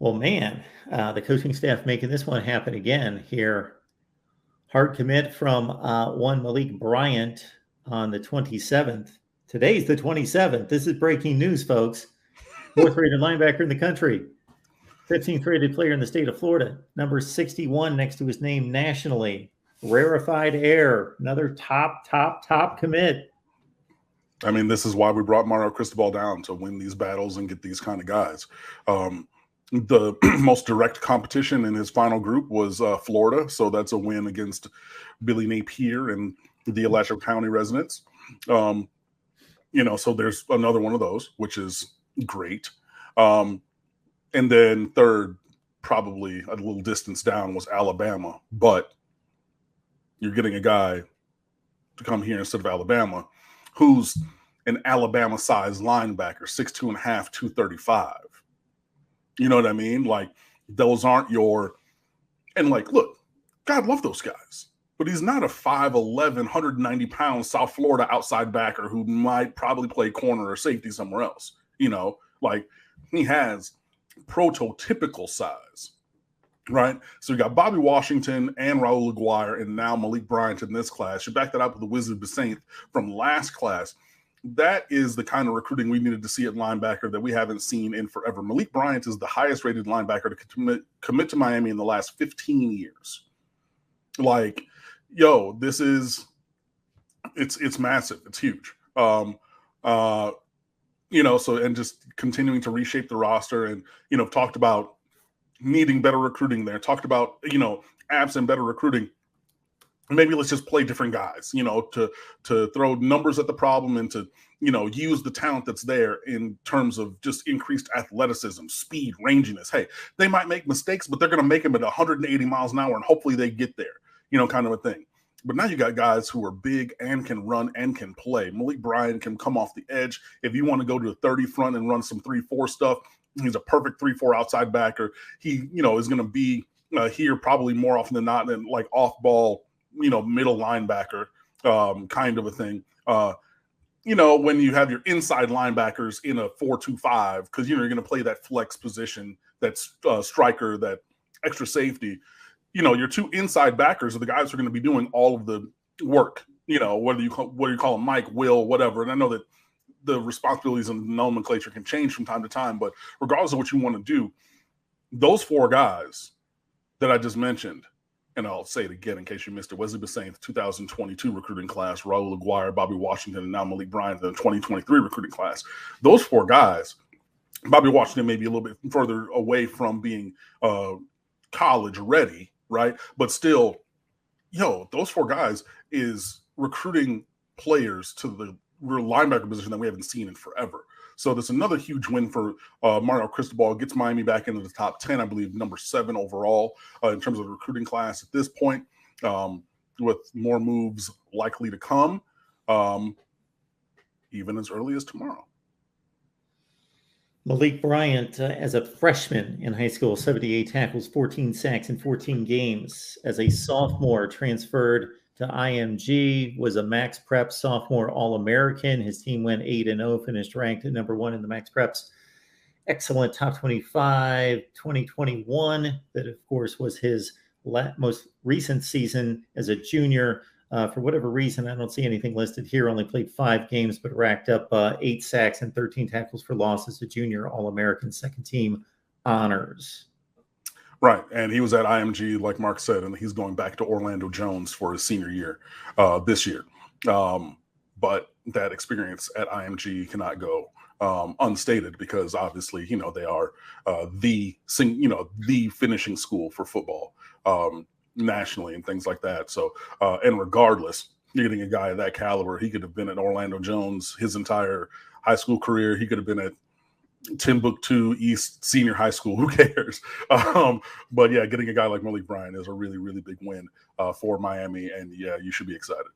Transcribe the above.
Well, man, the coaching staff making this one happen again here. Hard commit from one Malik Bryant on the 27th. Today's the 27th. This is breaking news, folks. Fourth rated linebacker in the country. 15th rated player in the state of Florida. Number 61 next to his name nationally. Rarefied air. Another top commit. I mean, this is why we brought Mario Cristobal down, to win these battles and get these kind of guys. The most direct competition in his final group was Florida, so that's a win against Billy Napier and the Alachua County residents. So there's another one of those, which is great. And then third, probably a little distance down, was Alabama. But you're getting a guy to come here instead of Alabama who's an Alabama-sized linebacker, 6'2.5", 235. You know what I mean? Like, those aren't your – and, like, look, God love those guys. But he's not a 5'11", 190-pound South Florida outside backer who might probably play corner or safety somewhere else. You know, like, he has prototypical size, right? So you got Bobby Washington and Raul Aguirre and now Malik Bryant in this class. You back that up with the Wizard of Saint from last class. That is the kind of recruiting we needed to see at linebacker that we haven't seen in forever. Malik Bryant is the highest rated linebacker to commit to Miami in the last 15 years. Like, yo, this is, it's massive. It's huge. So, and just continuing to reshape the roster and, talked about needing better recruiting there, talked about, absent better recruiting. Maybe let's just play different guys, to throw numbers at the problem and to, use the talent that's there in terms of just increased athleticism, speed, ranginess. Hey, they might make mistakes, but they're going to make them at 180 miles an hour and hopefully they get there, kind of a thing. But now you got guys who are big and can run and can play. Malik Bryant can come off the edge. If you want to go to a 30 front and run some 3-4 stuff, he's a perfect 3-4 outside backer. He, is going to be here probably more often than not than like off ball, middle linebacker kind of a thing. When you have your inside linebackers in a 4-2-5, because, you're going to play that flex position, that's striker, that extra safety. Your two inside backers are the guys who are going to be doing all of the work, whether you call them Mike, Will, whatever. And I know that the responsibilities and nomenclature can change from time to time, but regardless of what you want to do, those four guys that I just mentioned, and I'll say it again in case you missed it, Wesley Bissainthe, 2022 recruiting class, Raul Aguirre, Bobby Washington, and now Malik Bryant, the 2023 recruiting class. Those four guys, Bobby Washington may be a little bit further away from being college ready, right? But still, those four guys is recruiting players to the real linebacker position that we haven't seen in forever. So that's another huge win for Mario Cristobal. Gets Miami back into the top 10, I believe, number 7 overall in terms of the recruiting class at this point, with more moves likely to come, even as early as tomorrow. Malik Bryant, as a freshman in high school, 78 tackles, 14 sacks in 14 games. As a sophomore, transferred to IMG, was a Max Prep sophomore All-American. His team went 8-0, finished ranked at number 1 in the Max Preps. Excellent top 25, 2021. That, of course, was his most recent season as a junior. For whatever reason, I don't see anything listed here. Only played 5 games, but racked up 8 sacks and 13 tackles for loss as a junior All-American, second team honors. Right, and he was at IMG, like Mark said, and he's going back to Orlando Jones for his senior year this year. But that experience at IMG cannot go unstated because obviously, they are the finishing school for football nationally and things like that. So, and regardless, you're getting a guy of that caliber. He could have been at Orlando Jones his entire high school career. He could have been at Timbuktu East Senior High School. Who cares? But yeah, getting a guy like Malik Bryant is a really, really big win for Miami. And yeah, you should be excited.